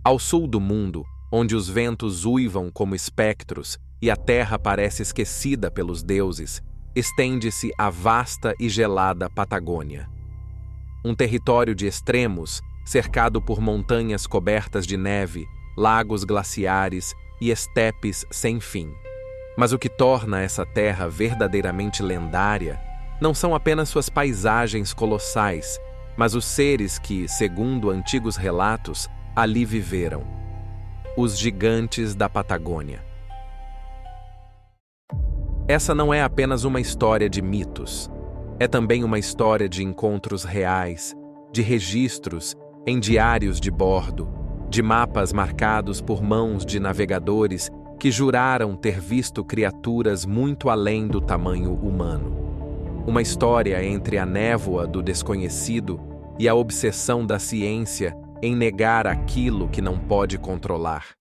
Ao sul do mundo, onde os ventos uivam como espectros e a terra parece esquecida pelos deuses, estende-se a vasta e gelada Patagônia. Um território de extremos, cercado por montanhas cobertas de neve, lagos glaciares e estepes sem fim. Mas o que torna essa terra verdadeiramente lendária não são apenas suas paisagens colossais, mas os seres que, segundo antigos relatos, ali viveram. Os gigantes da Patagônia. Essa não é apenas uma história de mitos. É também uma história de encontros reais, de registros em diários de bordo, de mapas marcados por mãos de navegadores que juraram ter visto criaturas muito além do tamanho humano. Uma história entre a névoa do desconhecido e a obsessão da ciência em negar aquilo que não pode controlar.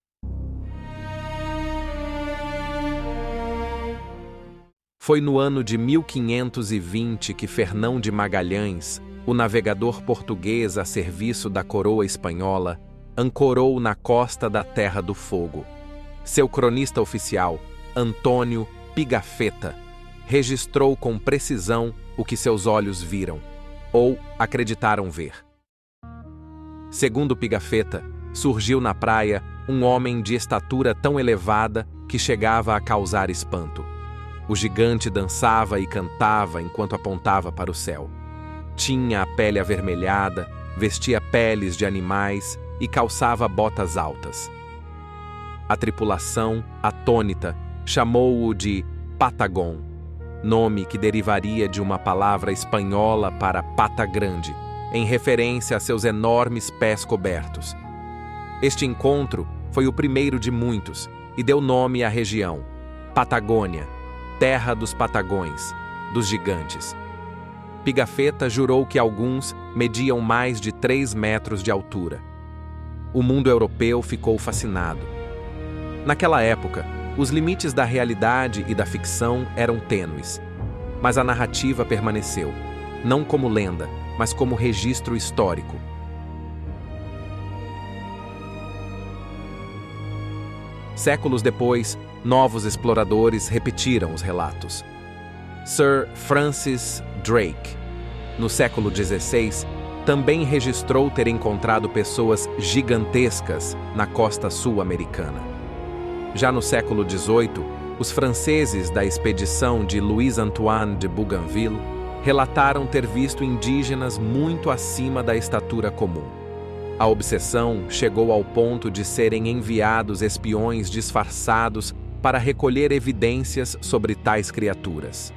Foi no ano de 1520 que Fernão de Magalhães, o navegador português a serviço da coroa espanhola, ancorou na costa da Terra do Fogo. Seu cronista oficial, Antônio Pigafetta, registrou com precisão o que seus olhos viram, ou acreditaram ver. Segundo Pigafetta, surgiu na praia um homem de estatura tão elevada que chegava a causar espanto. O gigante dançava e cantava enquanto apontava para o céu. Tinha a pele avermelhada, vestia peles de animais e calçava botas altas. A tripulação, atônita, chamou-o de Patagon, nome que derivaria de uma palavra espanhola para pata grande, em referência a seus enormes pés cobertos. Este encontro foi o primeiro de muitos e deu nome à região, Patagônia, terra dos patagões, dos gigantes. Pigafetta jurou que alguns mediam mais de 3 metros de altura. O mundo europeu ficou fascinado. Naquela época, os limites da realidade e da ficção eram tênues, mas a narrativa permaneceu, não como lenda, mas como registro histórico. Séculos depois, novos exploradores repetiram os relatos. Sir Francis Drake, no século XVI, também registrou ter encontrado pessoas gigantescas na costa sul-americana. Já no século XVIII, os franceses da expedição de Louis-Antoine de Bougainville relataram ter visto indígenas muito acima da estatura comum. A obsessão chegou ao ponto de serem enviados espiões disfarçados para recolher evidências sobre tais criaturas.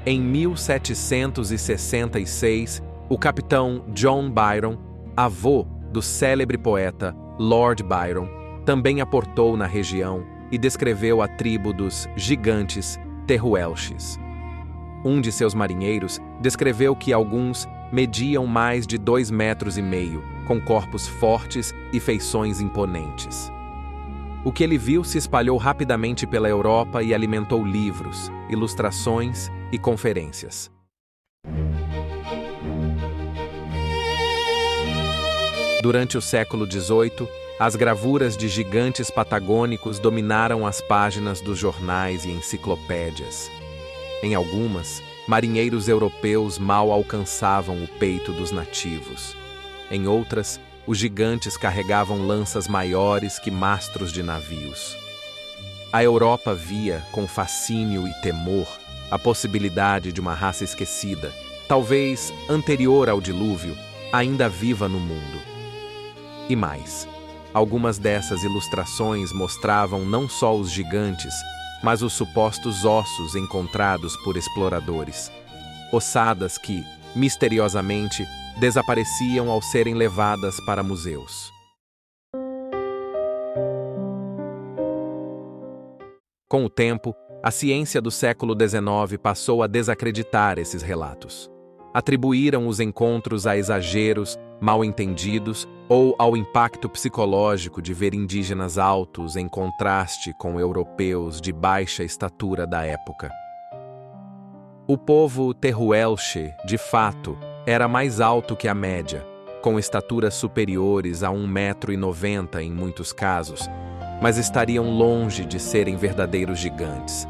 Em 1766, o capitão John Byron, avô do célebre poeta Lord Byron, também aportou na região e descreveu a tribo dos gigantes Tehuelches. Um de seus marinheiros descreveu que alguns mediam mais de 2,5 metros, com corpos fortes e feições imponentes. O que ele viu se espalhou rapidamente pela Europa e alimentou livros, ilustrações e conferências. Durante o século XVIII, as gravuras de gigantes patagônicos dominaram as páginas dos jornais e enciclopédias. Em algumas, marinheiros europeus mal alcançavam o peito dos nativos. Em outras, os gigantes carregavam lanças maiores que mastros de navios. A Europa via, com fascínio e temor, a possibilidade de uma raça esquecida, talvez anterior ao dilúvio, ainda viva no mundo. E mais, algumas dessas ilustrações mostravam não só os gigantes, mas os supostos ossos encontrados por exploradores. Ossadas que, misteriosamente, desapareciam ao serem levadas para museus. Com o tempo, a ciência do século XIX passou a desacreditar esses relatos. Atribuíram os encontros a exageros, mal entendidos ou ao impacto psicológico de ver indígenas altos em contraste com europeus de baixa estatura da época. O povo Tehuelche, de fato, era mais alto que a média, com estaturas superiores a 1,90 m em muitos casos, mas estariam longe de serem verdadeiros gigantes.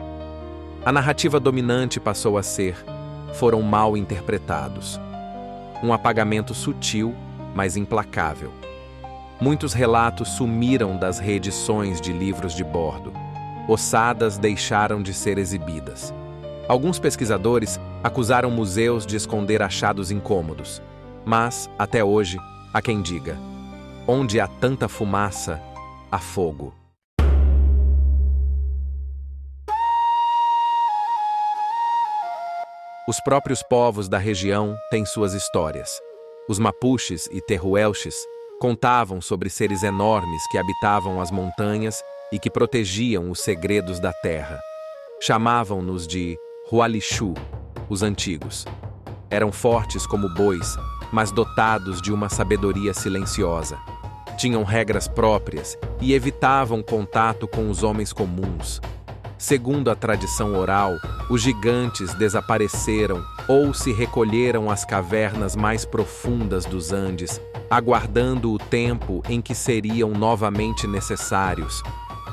A narrativa dominante passou a ser: foram mal interpretados. Um apagamento sutil, mas implacável. Muitos relatos sumiram das reedições de livros de bordo. Ossadas deixaram de ser exibidas. Alguns pesquisadores acusaram museus de esconder achados incômodos. Mas, até hoje, há quem diga: onde há tanta fumaça, há fogo. Os próprios povos da região têm suas histórias. Os Mapuches e Tehuelches contavam sobre seres enormes que habitavam as montanhas e que protegiam os segredos da terra. Chamavam-nos de Hualixu, os antigos. Eram fortes como bois, mas dotados de uma sabedoria silenciosa. Tinham regras próprias e evitavam contato com os homens comuns. Segundo a tradição oral, os gigantes desapareceram ou se recolheram às cavernas mais profundas dos Andes, aguardando o tempo em que seriam novamente necessários.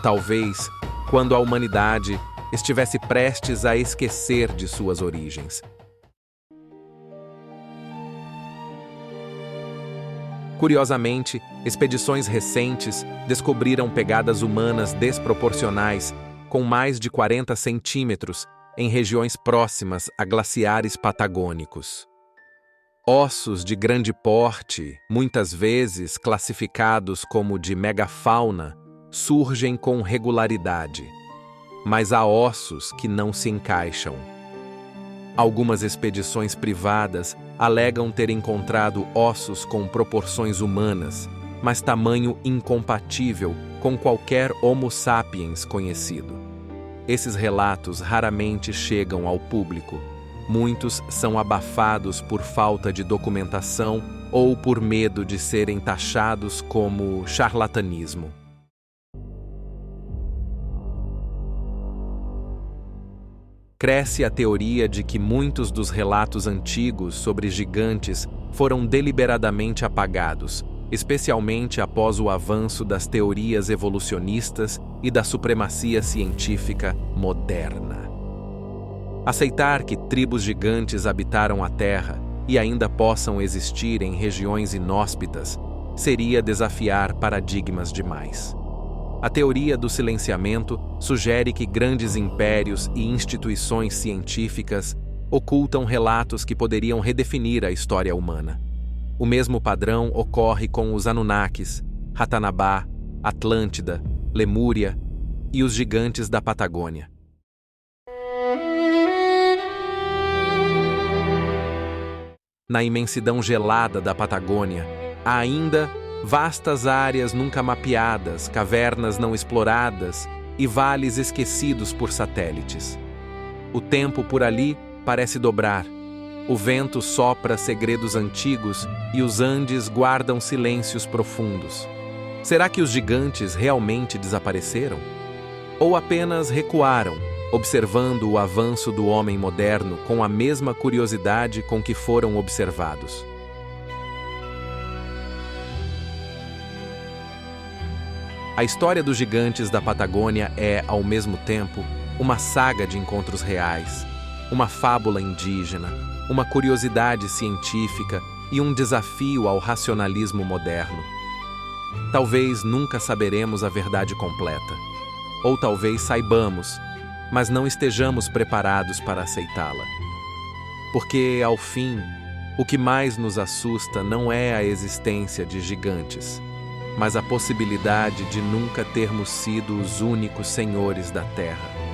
Talvez quando a humanidade estivesse prestes a esquecer de suas origens. Curiosamente, expedições recentes descobriram pegadas humanas desproporcionais com mais de 40 centímetros em regiões próximas a glaciares patagônicos. Ossos de grande porte, muitas vezes classificados como de megafauna, surgem com regularidade, mas há ossos que não se encaixam. Algumas expedições privadas alegam ter encontrado ossos com proporções humanas, mas tamanho incompatível com qualquer Homo sapiens conhecido. Esses relatos raramente chegam ao público. Muitos são abafados por falta de documentação ou por medo de serem taxados como charlatanismo. Cresce a teoria de que muitos dos relatos antigos sobre gigantes foram deliberadamente apagados, especialmente após o avanço das teorias evolucionistas e da supremacia científica moderna. Aceitar que tribos gigantes habitaram a Terra e ainda possam existir em regiões inóspitas seria desafiar paradigmas demais. A teoria do silenciamento sugere que grandes impérios e instituições científicas ocultam relatos que poderiam redefinir a história humana. O mesmo padrão ocorre com os Anunnakis, Ratanabá, Atlântida, Lemúria e os gigantes da Patagônia. Na imensidão gelada da Patagônia, há ainda vastas áreas nunca mapeadas, cavernas não exploradas e vales esquecidos por satélites. O tempo por ali parece dobrar. O vento sopra segredos antigos e os Andes guardam silêncios profundos. Será que os gigantes realmente desapareceram? Ou apenas recuaram, observando o avanço do homem moderno com a mesma curiosidade com que foram observados? A história dos gigantes da Patagônia é, ao mesmo tempo, uma saga de encontros reais, uma fábula indígena, uma curiosidade científica e um desafio ao racionalismo moderno. Talvez nunca saberemos a verdade completa, ou talvez saibamos, mas não estejamos preparados para aceitá-la. Porque, ao fim, o que mais nos assusta não é a existência de gigantes, mas a possibilidade de nunca termos sido os únicos senhores da Terra.